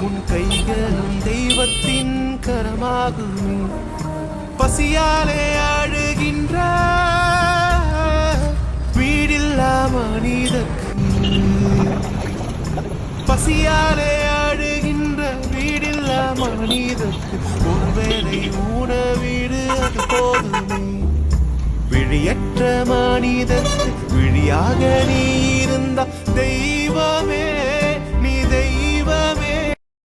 உன் கைகளும் தெய்வத்தின் கரமாகுமே. பசியாலே அழுகின்ற வீடில்லா மனிதர்க்கு, பசியாலே அழுகின்ற வீடில்லா மனிதர்க்கு ஒருவேளை உணவீடு அது போதுமே. விழியற்ற மனிதர்க்கு விழியாக நீ இருந்த தெய்வமே.